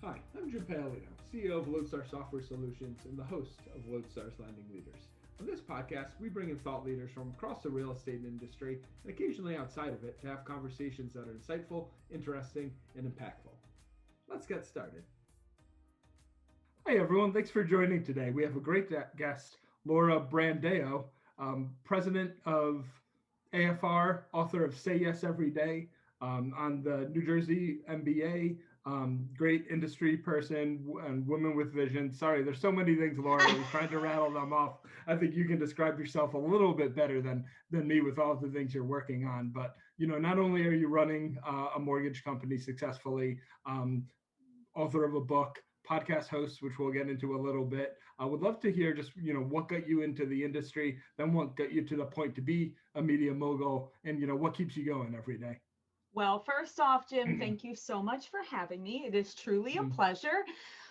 Hi, I'm Jim Paolino, CEO of Lodestar Software Solutions and the host of Lodestar's Lending Leaders. On this podcast, we bring in thought leaders from across the real estate industry and occasionally outside of it to have conversations that are insightful, interesting, and impactful. Let's get started. Hi, everyone. Thanks for joining today. We have a great guest, Laura Brandao, president of AFR, author of Say Yes Every Day, on the New Jersey MBA, great industry person and woman with vision. Sorry, there's so many things, Laura. I was trying to rattle them off. I think you can describe yourself a little bit better than me with all of the things you're working on. But not only are you running a mortgage company successfully, author of a book, podcast host, which we'll get into a little bit. I would love to hear just, what got you into the industry, then what got you to the point to be a media mogul, and, what keeps you going every day. Well, first off, Jim, thank you so much for having me. It is truly a pleasure.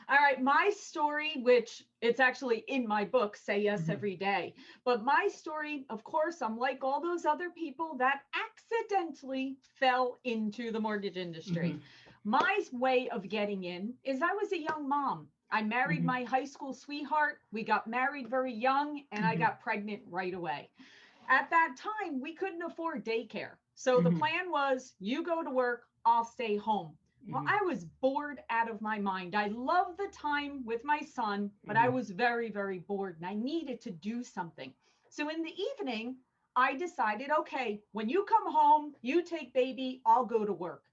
All right, my story, which it's actually in my book, Say Yes Every Day. But my story, of course, I'm like all those other people that accidentally fell into the mortgage industry. My way of getting in is I was a young mom. I married my high school sweetheart. We got married very young, and I got pregnant right away. At that time, we couldn't afford daycare. So the plan was you go to work, I'll stay home. Well, I was bored out of my mind. I loved the time with my son, but I was very, very bored and I needed to do something. So in the evening, I decided, okay, when you come home, you take baby, I'll go to work.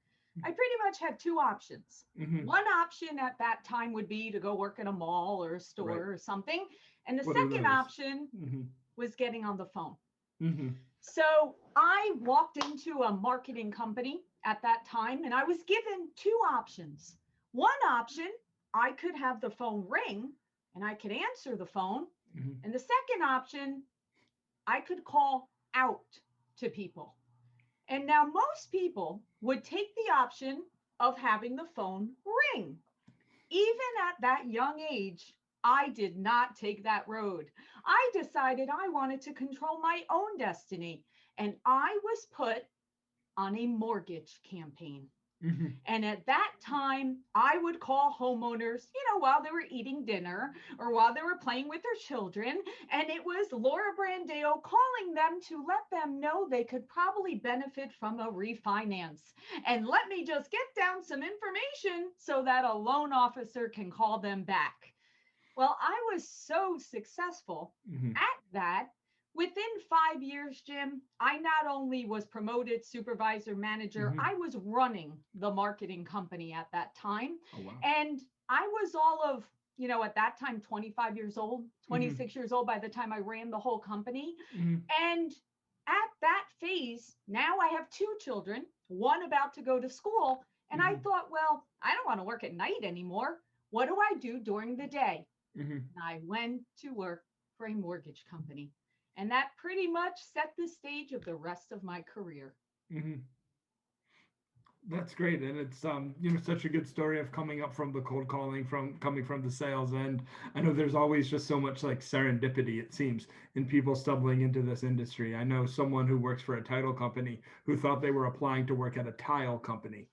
I pretty much had two options. One option at that time would be to go work in a mall or a store or something. And the second option was getting on the phone. So I walked into a marketing company at that time and I was given two options. One option, I could have the phone ring and I could answer the phone. And the second option, I could call out to people. And now most people would take the option of having the phone ring. Even at that young age, I did not take that road. I decided I wanted to control my own destiny, and I was put on a mortgage campaign. And at that time, I would call homeowners, while they were eating dinner or while they were playing with their children. And it was Laura Brandao calling them to let them know they could probably benefit from a refinance. And let me just get down some information so that a loan officer can call them back. Well, I was so successful at that. Within 5 years, Jim, I not only was promoted supervisor manager, I was running the marketing company at that time. Oh, wow. And I was all of, at that time, 25 years old, 26 years old by the time I ran the whole company. And at that phase, now I have two children, one about to go to school. And I thought, well, I don't want to work at night anymore. What do I do during the day? And I went to work for a mortgage company. And that pretty much set the stage of the rest of my career. That's great, and it's such a good story of coming up from the cold calling, from coming from the sales end. I know there's always just so much like serendipity, it seems, in people stumbling into this industry. I know someone who works for a title company who thought they were applying to work at a tile company.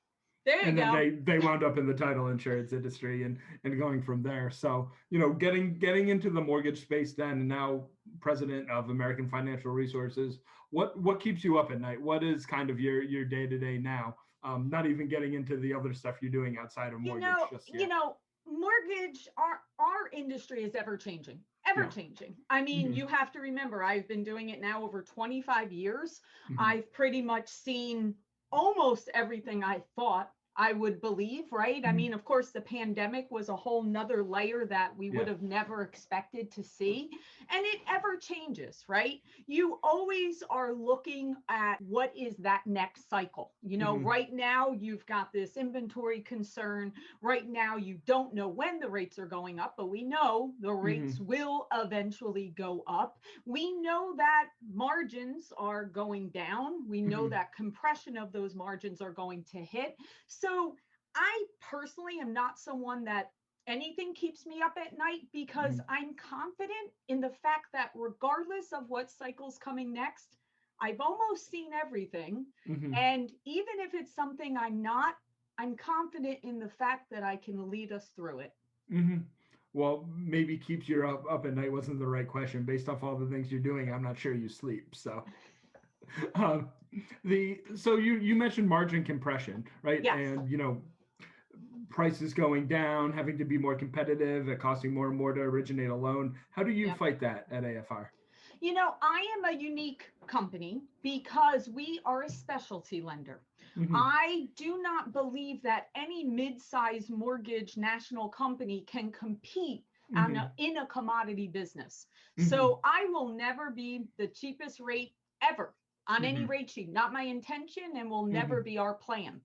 There you And then go. they wound up in the title insurance industry and going from there. So, getting into the mortgage space then, and now president of American Financial Resources, what keeps you up at night? What is kind of your day-to-day now? Not even getting into the other stuff you're doing outside of You mortgage know, just you yet. know, mortgage, our industry is ever changing. Ever Yeah. changing. I mean, you have to remember, I've been doing it now over 25 years. I've pretty much seen almost everything I thought I would believe, right? I mean, of course, the pandemic was a whole nother layer that we would Yeah. have never expected to see. And it ever changes, right? You always are looking at what is that next cycle. Right now, you've got this inventory concern. Right now, you don't know when the rates are going up, but we know the rates will eventually go up. We know that margins are going down. We know that compression of those margins are going to hit. So I personally am not someone that anything keeps me up at night because I'm confident in the fact that regardless of what cycle's coming next, I've almost seen everything. And even if it's something I'm not I'm confident in the fact that I can lead us through it. Hmm. Well, maybe keeps you up at night wasn't the right question. Based off all the things you're doing, I'm not sure you sleep. So, um, you mentioned margin compression, right? Yes. And prices going down, having to be more competitive, it costing more and more to originate a loan. How do you Yep. fight that at AFR? I am a unique company because we are a specialty lender. Hmm. I do not believe that any mid-sized mortgage national company can compete Hmm. in a commodity business. Hmm. So I will never be the cheapest rate ever on any Hmm. rate sheet. Not my intention and will never Hmm. be our plan.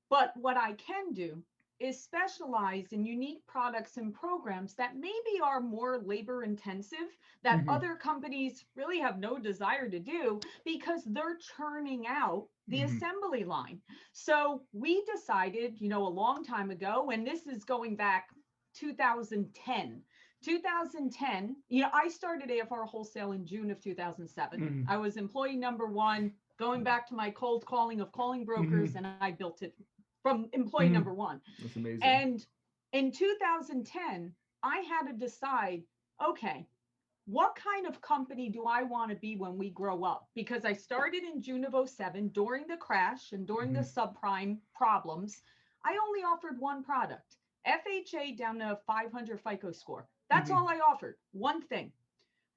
But what I can do is specialize in unique products and programs that maybe are more labor intensive, that Hmm. other companies really have no desire to do because they're churning out the Hmm. assembly line. So we decided, a long time ago, and this is going back 2010. 2010, I started AFR Wholesale in June of 2007. Hmm. I was employee number one, going back to my cold calling of calling brokers, Hmm. and I built it from employee Hmm. number one. That's amazing. And in 2010, I had to decide, okay, what kind of company do I want to be when we grow up? Because I started in June of '07 during the crash and during the Hmm. subprime problems. I only offered one product, FHA down to 500 FICO score. That's Hmm. all I offered, one thing.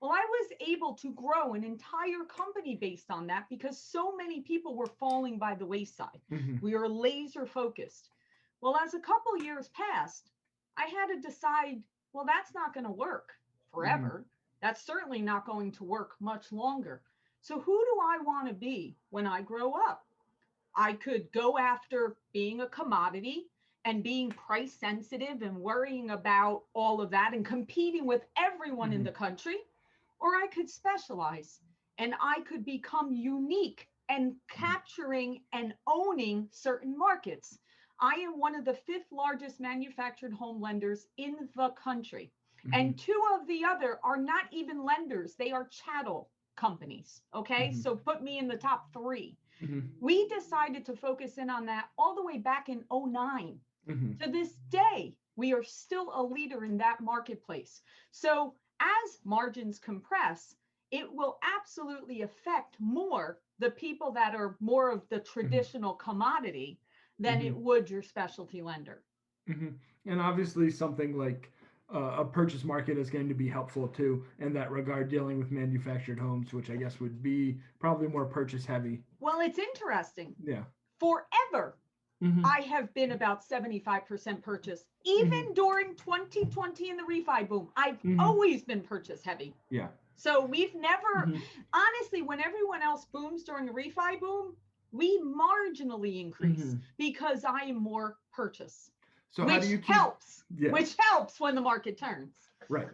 Well, I was able to grow an entire company based on that because so many people were falling by the wayside. Hmm. We were laser focused. Well, as a couple years passed, I had to decide, well, that's not going to work Hmm. forever. That's certainly not going to work much longer. So, who do I want to be when I grow up? I could go after being a commodity and being price sensitive and worrying about all of that and competing with everyone in Hmm. the country, or I could specialize and I could become unique and capturing and owning certain markets. I am one of the fifth largest manufactured home lenders in the country. Hmm. And two of the other are not even lenders, they are chattel companies. Okay, Hmm. so put me in the top three. Hmm. We decided to focus in on that all the way back in '09. Hmm. To this day, we are still a leader in that marketplace. So as margins compress, it will absolutely affect more the people that are more of the traditional commodity than it Hmm. would your specialty lender. Hmm. And obviously, something like a purchase market is going to be helpful too in that regard, dealing with manufactured homes, which I guess would be probably more purchase heavy. Well, it's interesting. Yeah. Forever, Hmm. I have been about 75% purchase. Hmm. Even during 2020 in the refi boom, I've Hmm. always been purchase heavy. Yeah. So we've never, Hmm. honestly, when everyone else booms during the refi boom, we marginally increase Hmm. because I am more purchase, So how do you keep? Yeah. which helps when the market turns. Right.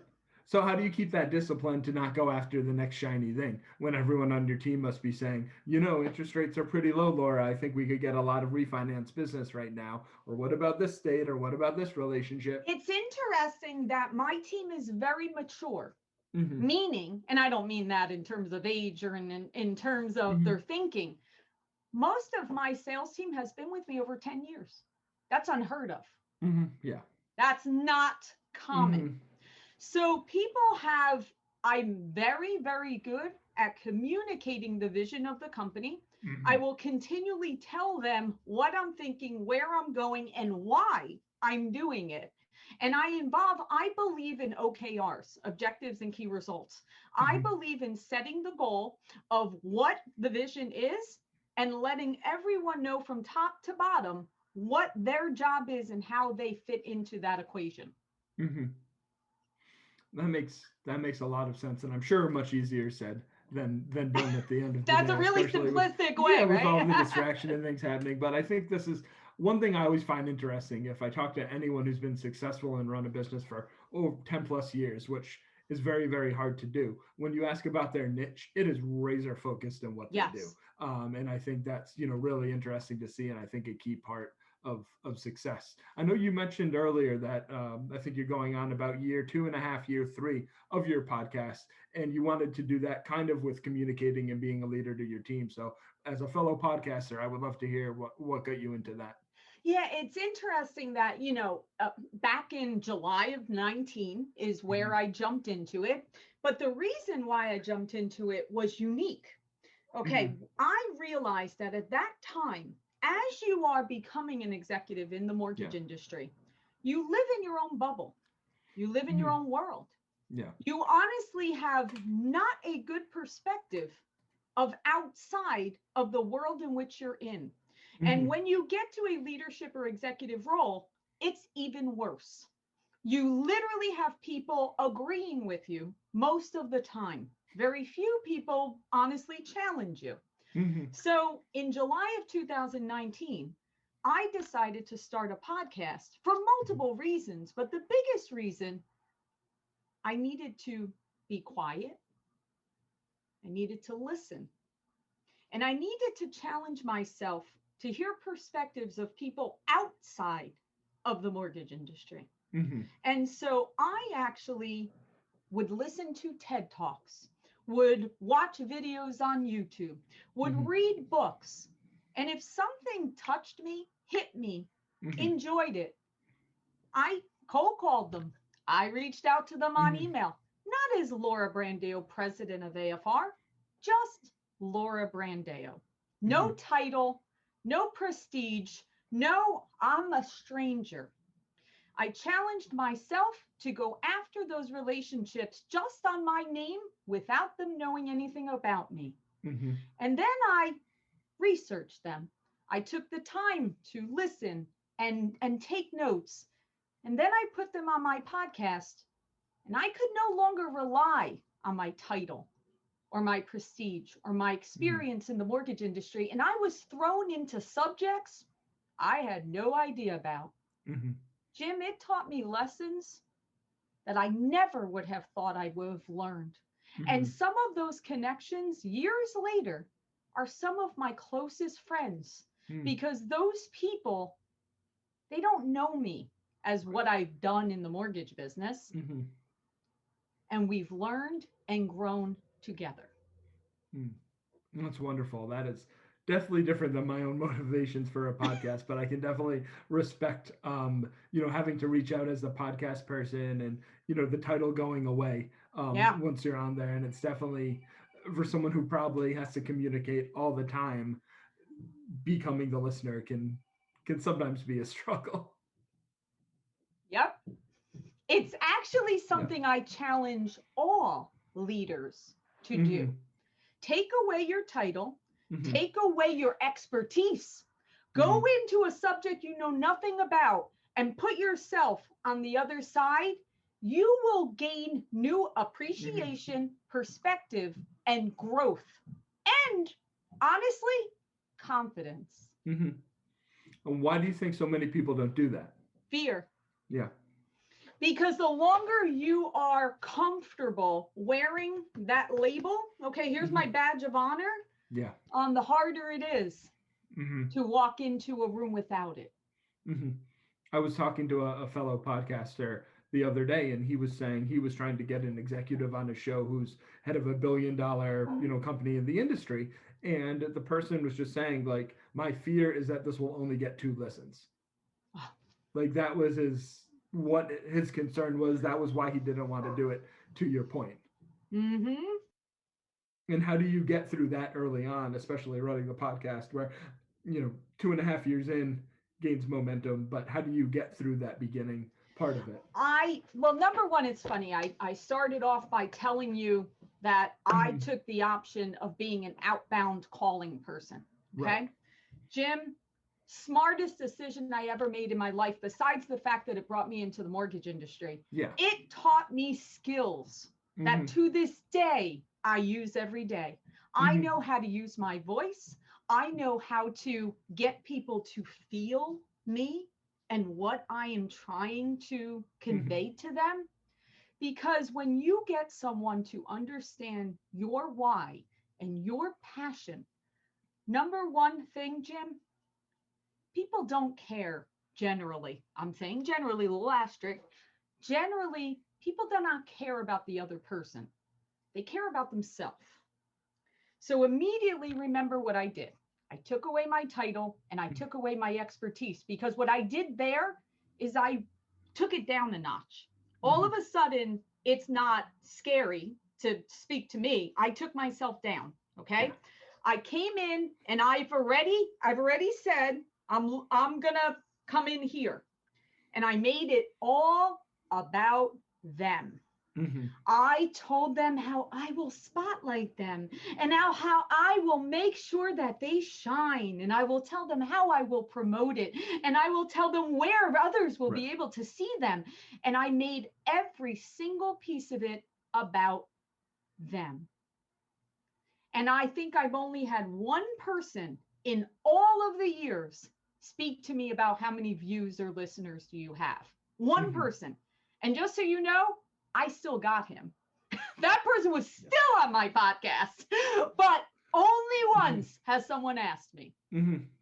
So how do you keep that discipline to not go after the next shiny thing when everyone on your team must be saying, interest rates are pretty low, Laura. I think we could get a lot of refinance business right now. Or what about this state? Or what about this relationship? It's interesting that my team is very mature, Hmm. meaning, and I don't mean that in terms of age or in terms of Hmm. their thinking. Most of my sales team has been with me over 10 years. That's unheard of. Hmm. Yeah. That's not common. Hmm. So I'm very, very good at communicating the vision of the company. I Hmm. will continually tell them what I'm thinking, where I'm going, and why I'm doing it. And I believe in OKRs, objectives and key results. I Hmm. believe in setting the goal of what the vision is and letting everyone know from top to bottom what their job is and how they fit into that equation. Hmm. That makes a lot of sense, and I'm sure much easier said than done at the end of the That's day, a really especially with simplistic yeah, way, with all right? the distraction and things happening. But I think this is one thing I always find interesting. If I talk to anyone who's been successful and run a business for 10 plus years, which is very, very hard to do, when you ask about their niche, it is razor focused in what they do. Yes. And I think that's really interesting to see, and I think a key part of success. I know you mentioned earlier that I think you're going on about year 2.5, year 3 of your podcast, and you wanted to do that kind of with communicating and being a leader to your team. So, as a fellow podcaster, I would love to hear what got you into that. Yeah, it's interesting that, back in July of 19 is Mhm. where I jumped into it. But the reason why I jumped into it was unique. Okay, Mhm. I realized that at that time, as you are becoming an executive in the Yeah. mortgage industry, you live in your own bubble, you live in your Mhm. own world. Yeah. You honestly have not a good perspective of outside of the world in which you're in. And Mhm. when you get to a leadership or executive role, it's even worse. You literally have people agreeing with you most of the time. Very few people honestly challenge you. Mhm. So in July of 2019, I decided to start a podcast for Mhm. multiple reasons, but the biggest reason, I needed to be quiet. I needed to listen. And I needed to challenge myself to hear perspectives of people outside of the mortgage industry. Mhm. And so I actually would listen to TED Talks, would watch videos on YouTube, would Mhm. read books. And if something touched me, hit me, Mhm. enjoyed it, I cold called them. I reached out to them on Mhm. email, not as Laura Brandao, president of AFR, just Laura Brandao. No Mhm. title, no prestige, no, I'm a stranger. I challenged myself to go after those relationships just on my name without them knowing anything about me. Mhm. And then I researched them. I took the time to listen and take notes. And then I put them on my podcast. And I could no longer rely on my title or my prestige or my Mhm. experience in the mortgage industry. And I was thrown into subjects I had no idea about. Mhm. Jim, it taught me lessons that I never would have thought I would have learned. And Mhm. some of those connections years later are some of my closest friends Mhm. because those people, they don't know me as what I've done in the mortgage business. Mhm. And we've learned and grown together. Mhm. That's wonderful. That is definitely different than my own motivations for a podcast, but I can definitely respect, having to reach out as a podcast person and, the title going away Yeah. once you're on there. And it's definitely for someone who probably has to communicate all the time, becoming the listener can sometimes be a struggle. Yep. It's actually Yeah. something I challenge all leaders to do. Mm-hmm. Take away your title, Mm-hmm. take away your expertise, go Mm-hmm. into a subject you know nothing about, and put yourself on the other side. You will gain new Mm-hmm. appreciation, perspective, and growth. And honestly, confidence. Mm-hmm. And why do you think so many people don't do that? Fear. Yeah. Because the longer you are comfortable wearing that label, okay, here's Mm-hmm. my badge of honor, Yeah. the harder it is Mm-hmm. to walk into a room without it. Mm-hmm. I was talking to a fellow podcaster the other day, and he was saying he was trying to get an executive on a show who's head of $1 billion, company in the industry. And the person was just saying, like, my fear is that this will only get 2 listens. Like that was what his concern was. That was why he didn't want to do it, to your point. Mm-hmm. And how do you get through that early on, especially running a podcast where, 2.5 years in gains momentum, but how do you get through that beginning part of it? Well, number one, it's funny. I started off by telling you that I Mhm. took the option of being an outbound calling person. Right. Okay. Jim, smartest decision I ever made in my life, besides the fact that it brought me into the mortgage industry. Yeah. It taught me skills that Hmm. to this day I use every day. I Hmm. know how to use my voice. I know how to get people to feel me and what I am trying to Hmm. convey to them. Because when you get someone to understand your why and your passion, number one thing, Jim, people don't care generally. I'm saying generally, little asterisk. Generally, people do not care about the other person. They care about themselves. So immediately remember what I did. I took away my title, and I took away my expertise, because what I did there is I took it down a notch. All of a sudden, it's not scary to speak to me. I took myself down. Okay. Yeah. I came in and I've already said, I'm gonna come in here. And I made it all about them. Mm-hmm. I told them how I will spotlight them, and now how I will make sure that they shine, and I will tell them how I will promote it, and I will tell them where others will be able to see them. And I made every single piece of it about them. And I think I've only had one person in all of the years speak to me about how many views or listeners do you have. One person. And just so you know, I still got him. That person was still on my podcast, but only once has someone asked me.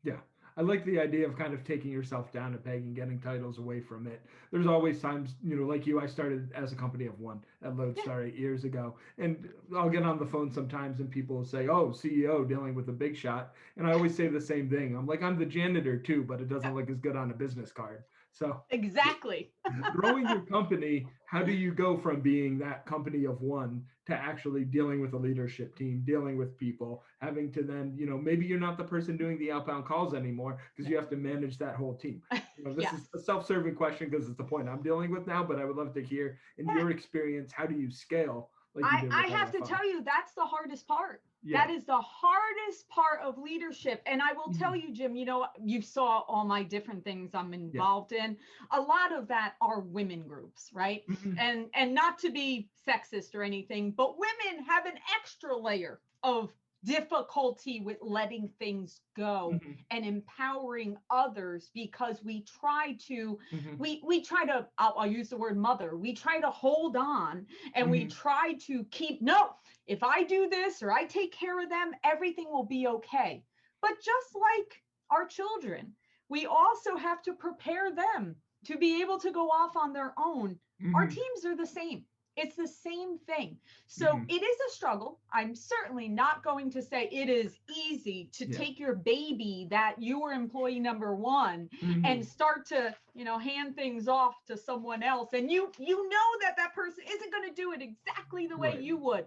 Yeah. I like the idea of kind of taking yourself down a peg and getting titles away from it. There's always times, like you, I started as a company of one at Lodestar 8 years ago. And I'll get on the phone sometimes and people will say, oh, CEO dealing with a big shot. And I always say the same thing. I'm like, I'm the janitor too, but it doesn't look as good on a business card. So exactly. growing your company, how do you go from being that company of one to actually dealing with a leadership team, dealing with people, having to then, maybe you're not the person doing the outbound calls anymore because you have to manage that whole team. This is a self-serving question because it's the point I'm dealing with now, but I would love to hear in your experience, how do you scale? I have to tell you, that's the hardest part. Yeah. That is the hardest part of leadership. And I will tell you, Jim, you saw all my different things I'm involved in. A lot of that are women groups, right? And not to be sexist or anything, but women have an extra layer of difficulty with letting things go and empowering others, because we try to we try to I'll use the word mother, we try to hold on, and we try to keep, no, if I do this or I take care of them, everything will be okay. But just like our children, we also have to prepare them to be able to go off on their own. Our teams are the same. It's the same thing. So it is a struggle. I'm certainly not going to say it is easy to take your baby that you were employee number one and start to, hand things off to someone else. And you know that person isn't going to do it exactly the way you would.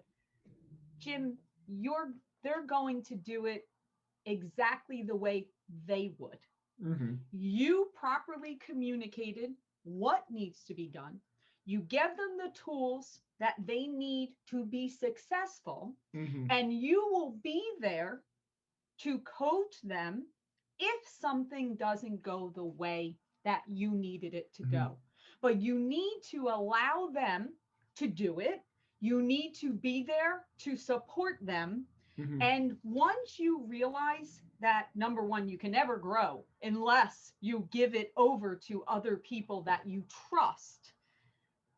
Jim, they're going to do it exactly the way they would. You properly communicated what needs to be done. You give them the tools that they need to be successful, and you will be there to coach them if something doesn't go the way that you needed it to go. But you need to allow them to do it. You need to be there to support them. And once you realize that, number one, you can never grow unless you give it over to other people that you trust.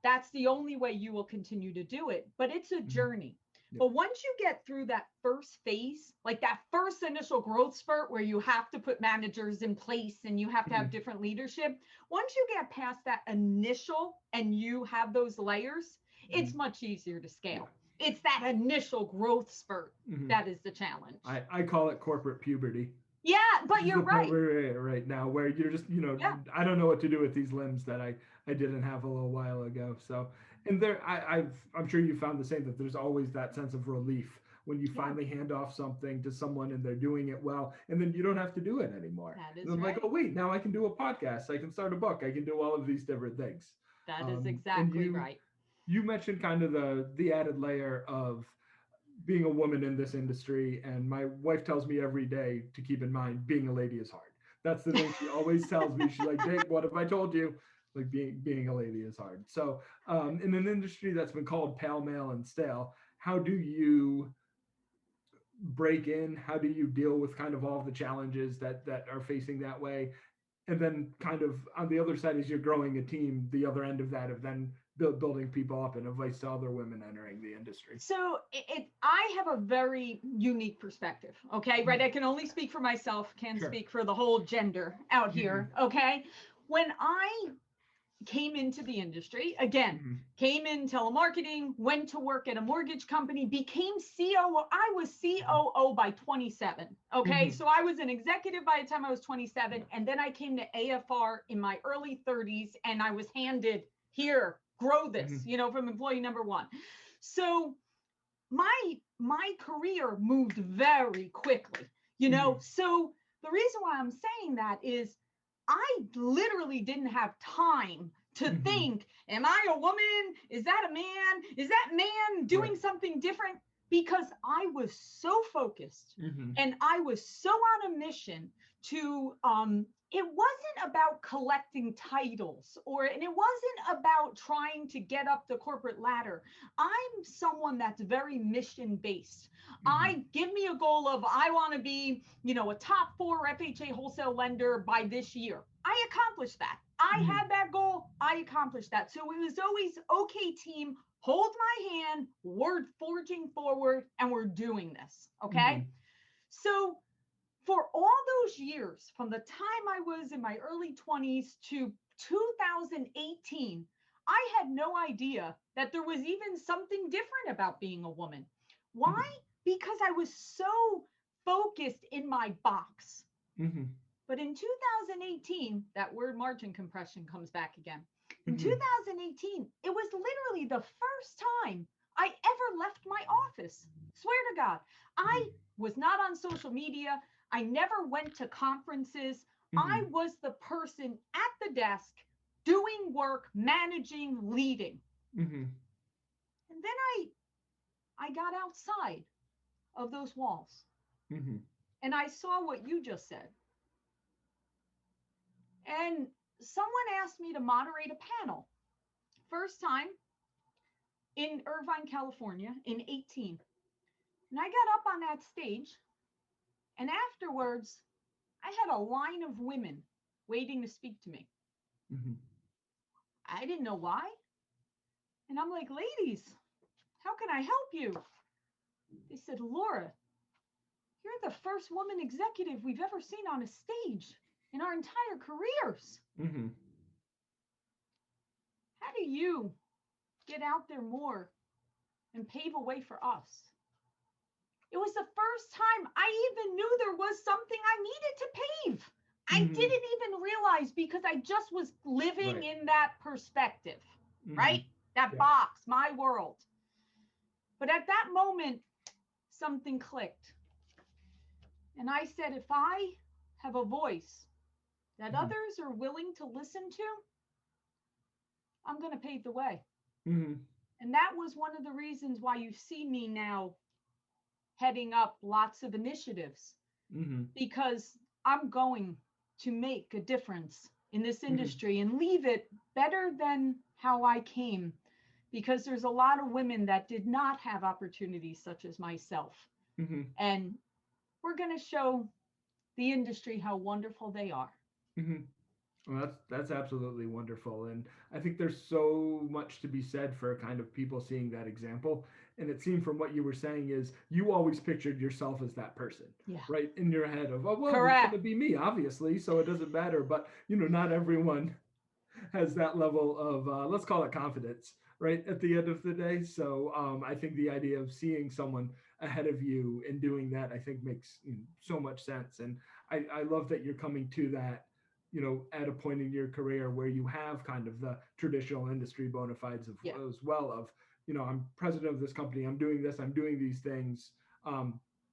That's the only way you will continue to do it. But it's a journey. But once you get through that first phase, like that first initial growth spurt where you have to put managers in place and you have to have different leadership, once you get past that initial and you have those layers, it's much easier to scale. It's that initial growth spurt that is the challenge. I call it corporate puberty. Yeah, but you're right. We're right now where you're just, I don't know what to do with these limbs that I didn't have a little while ago. So, and I'm sure you found the same, that there's always that sense of relief when you finally hand off something to someone and they're doing it well, and then you don't have to do it anymore. That is and I'm like, oh wait, now I can do a podcast, I can start a book, I can do all of these different things. That is exactly right. You mentioned kind of the added layer of being a woman in this industry, and my wife tells me every day to keep in mind being a lady is hard. That's the thing she always tells me. She's like, Jake, what have I told you? Like being a lady is hard. So in an industry that's been called pale, male, and stale, how do you break in? How do you deal with kind of all the challenges that are facing that way? And then kind of on the other side, as you're growing a team, the other end of that of then building people up and advice to other women entering the industry. So I have a very unique perspective. Okay. Right. I can only speak for myself, can't speak for the whole gender out here. Okay. When I came into the industry again, came in telemarketing, went to work at a mortgage company, became COO. I was COO by 27. Okay. So I was an executive by the time I was 27. And then I came to AFR in my early 30s and I was handed here, grow this, from employee number one. So my career moved very quickly, So the reason why I'm saying that is I literally didn't have time to think, am I a woman? Is that a man? Is that man doing something different? Because I was so focused and I was so on a mission to, it wasn't about collecting titles and it wasn't about trying to get up the corporate ladder. I'm someone that's very mission based. Give me a goal of, I want to be, a top 4 FHA wholesale lender by this year. I accomplished that. I had that goal. I accomplished that. So it was always, okay, team, hold my hand. We're forging forward and we're doing this. Okay. So for all those years, from the time I was in my early 20s to 2018, I had no idea that there was even something different about being a woman. Why? Because I was so focused in my box. But in 2018, that word margin compression comes back again. In 2018, it was literally the first time I ever left my office. Swear to God, I was not on social media. I never went to conferences. I was the person at the desk doing work, managing, leading. And then I got outside of those walls and I saw what you just said. And someone asked me to moderate a panel. First time in Irvine, California in 18. And I got up on that stage and afterwards I had a line of women waiting to speak to me. I didn't know why. And I'm like, ladies, how can I help you? They said, Laura, you're the first woman executive we've ever seen on a stage in our entire careers. How do you get out there more and pave a way for us? It was the first time I even knew there was something I needed to pave. I didn't even realize because I just was living in that perspective, right? That box, my world. But at that moment, something clicked. And I said, if I have a voice that others are willing to listen to, I'm going to pave the way. And that was one of the reasons why you see me now heading up lots of initiatives, because I'm going to make a difference in this industry and leave it better than how I came, because there's a lot of women that did not have opportunities such as myself. And we're going to show the industry how wonderful they are. Well, that's absolutely wonderful. And I think there's so much to be said for kind of people seeing that example. And it seemed from what you were saying is you always pictured yourself as that person, right? In your head of, oh, well, it's going to be me, obviously, so it doesn't matter. But, not everyone has that level of, let's call it confidence, right? At the end of the day. So I think the idea of seeing someone ahead of you and doing that, I think makes so much sense. And I love that you're coming to that, at a point in your career where you have kind of the traditional industry bona fides of, as well of, I'm president of this company, I'm doing this, I'm doing these things.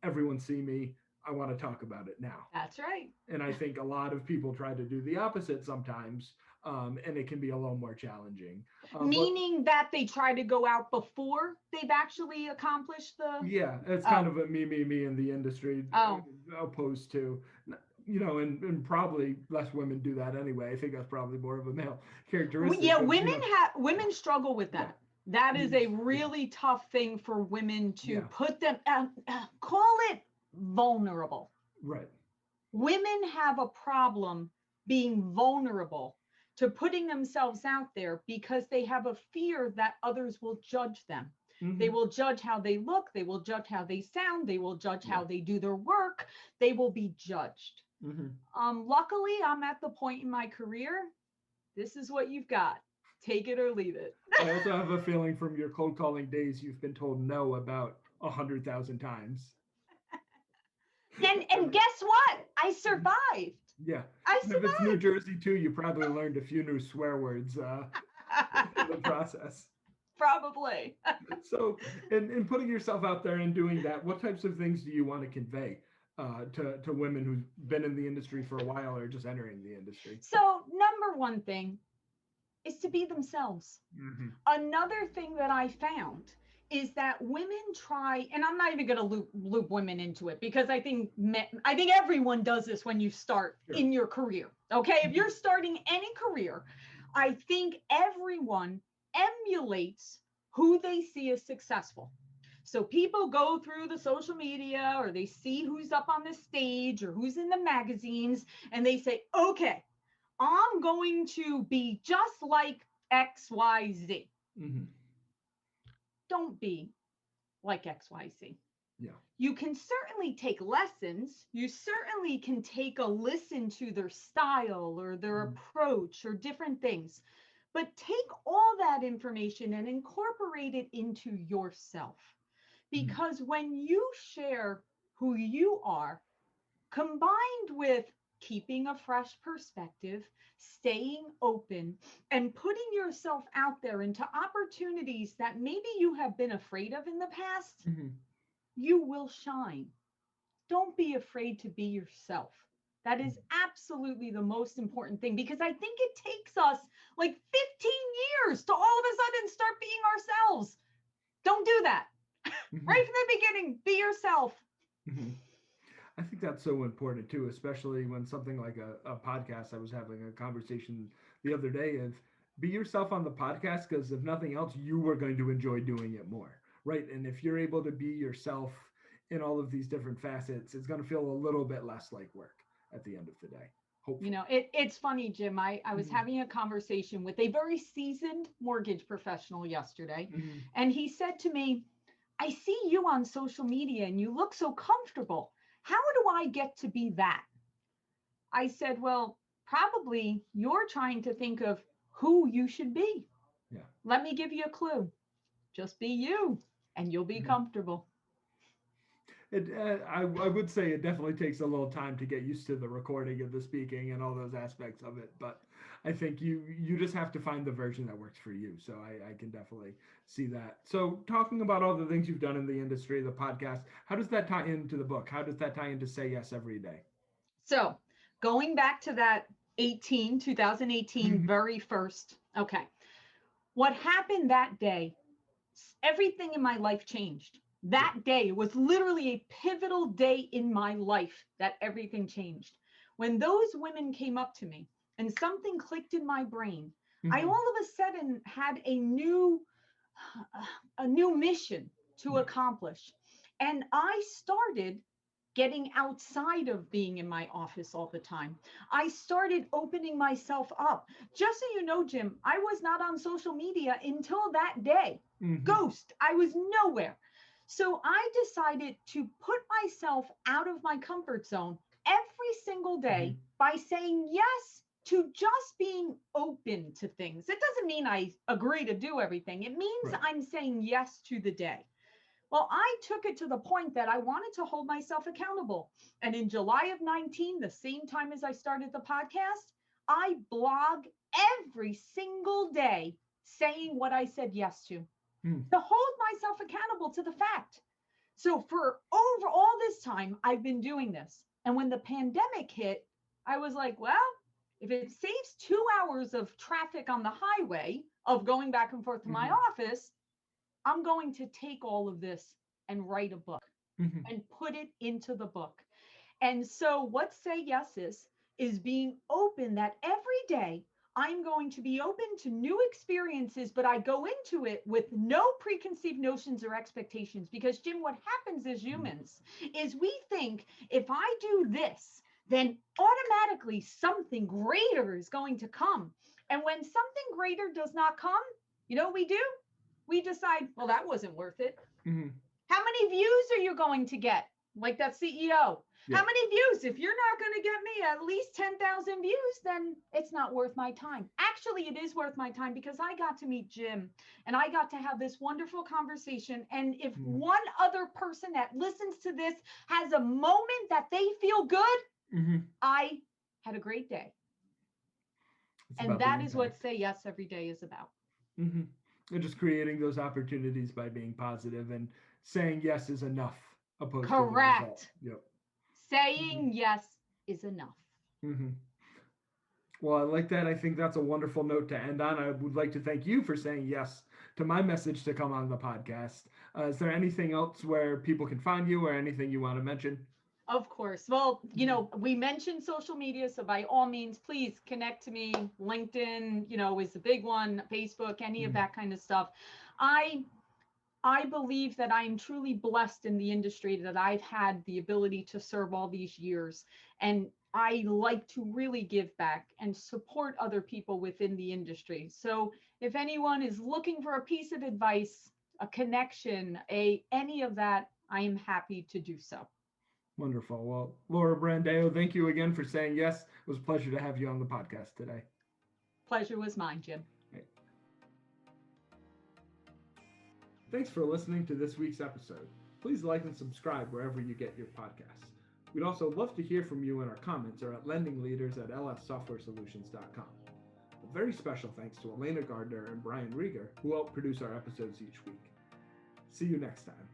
Everyone see me. I want to talk about it now. That's right. And I think a lot of people try to do the opposite sometimes. And it can be a little more challenging. Meaning that they try to go out before they've actually accomplished the... Yeah, it's kind of a me in the industry, opposed to, and probably less women do that anyway. I think that's probably more of a male characteristic. Yeah, women struggle with that. That is a really tough thing for women to put them, call it vulnerable. Right. Women have a problem being vulnerable to putting themselves out there because they have a fear that others will judge them. They will judge how they look. They will judge how they sound. They will judge how they do their work. They will be judged. Luckily, I'm at the point in my career This is what you've got. Take it or leave it. I also have a feeling from your cold calling days, you've been told no about 100,000 times. And guess what? I survived. Yeah. I And if it's New survived. Jersey too, you probably learned a few new swear words in the process. Probably. So, in putting yourself out there and doing that, what types of things do you want to convey to women who've been in the industry for a while or just entering the industry? So, number one thing is to be themselves. Mm-hmm. Another thing that I found is that women try, and I'm not even going to loop women into it because I think everyone does this when you start Sure. in your career. Okay, if you're starting any career, I think everyone emulates who they see as successful. So people go through the social media or they see who's up on the stage or who's in the magazines and they say, okay, I'm going to be just like XYZ. Mm-hmm. Don't be like XYZ. Yeah. You can certainly take lessons. You certainly can take a listen to their style or their approach or different things. But take all that information and incorporate it into yourself. Because when you share who you are, combined with keeping a fresh perspective, staying open, and putting yourself out there into opportunities that maybe you have been afraid of in the past, Mm-hmm. you will shine. Don't be afraid to be yourself. That is absolutely the most important thing because I think it takes us like 15 years to all of a sudden start being ourselves. Don't do that. Mm-hmm. Right from the beginning, be yourself. Mm-hmm. I think that's so important too, especially when something like a podcast. I was having a conversation the other day of be yourself on the podcast because if nothing else, you are going to enjoy doing it more, right? And if you're able to be yourself in all of these different facets, it's going to feel a little bit less like work at the end of the day. Hopefully. You know, it's funny, Jim. I was having a conversation with a very seasoned mortgage professional yesterday, and he said to me, I see you on social media and you look so comfortable. How do I get to be that? I said, well, probably you're trying to think of who you should be. Yeah. Let me give you a clue. Just be you and you'll be comfortable. I would say it definitely takes a little time to get used to the recording and the speaking and all those aspects of it. But I think you just have to find the version that works for you. So I can definitely see that. So talking about all the things you've done in the industry, the podcast, how does that tie into the book? How does that tie into Say Yes Every Day? So going back to that 2018, very first. Okay. What happened that day, everything in my life changed. That day was literally a pivotal day in my life that everything changed. When those women came up to me and something clicked in my brain, I all of a sudden had a new mission to accomplish. And I started getting outside of being in my office all the time. I started opening myself up. Just so you know, Jim, I was not on social media until that day. Ghost. I was nowhere. So I decided to put myself out of my comfort zone every single day by saying yes to just being open to things. It doesn't mean I agree to do everything. It means I'm saying yes to the day. Well, I took it to the point that I wanted to hold myself accountable. And in July of 19, the same time as I started the podcast, I blog every single day saying what I said yes to hold myself accountable to the fact. So for over all this time, I've been doing this. And when the pandemic hit, I was like, well, if it saves 2 hours of traffic on the highway of going back and forth to my office, I'm going to take all of this and write a book and put it into the book. And so what Say Yes is being open that every day I'm going to be open to new experiences, but I go into it with no preconceived notions or expectations. Because Jim, what happens as humans is we think if I do this, then automatically something greater is going to come. And when something greater does not come, you know what we do? We decide, well, that wasn't worth it. How many views are you going to get? like that CEO. Yeah. How many views? If you're not going to get me at least 10,000 views, then it's not worth my time. Actually, it is worth my time because I got to meet Jim and I got to have this wonderful conversation. And if one other person that listens to this has a moment that they feel good, I had a great day. And that is what Say Yes Every Day is about. And just creating those opportunities by being positive and saying yes is enough opposed to the result. Yep. Saying yes is enough. Well, I like that. I think that's a wonderful note to end on. I would like to thank you for saying yes to my message to come on the podcast. Is there anything else where people can find you or anything you want to mention? Of course. Well, we mentioned social media, so by all means, please connect to me. LinkedIn, is the big one, Facebook, any of that kind of stuff. I believe that I'm truly blessed in the industry that I've had the ability to serve all these years. And I like to really give back and support other people within the industry. So if anyone is looking for a piece of advice, a connection, any of that, I am happy to do so. Wonderful. Well, Laura Brandao, thank you again for saying yes. It was a pleasure to have you on the podcast today. Pleasure was mine, Jim. Right. Thanks for listening to this week's episode. Please like and subscribe wherever you get your podcasts. We'd also love to hear from you in our comments or at lendingleaders@lssoftwaresolutions.com. A very special thanks to Elena Gardner and Brian Rieger, who help produce our episodes each week. See you next time.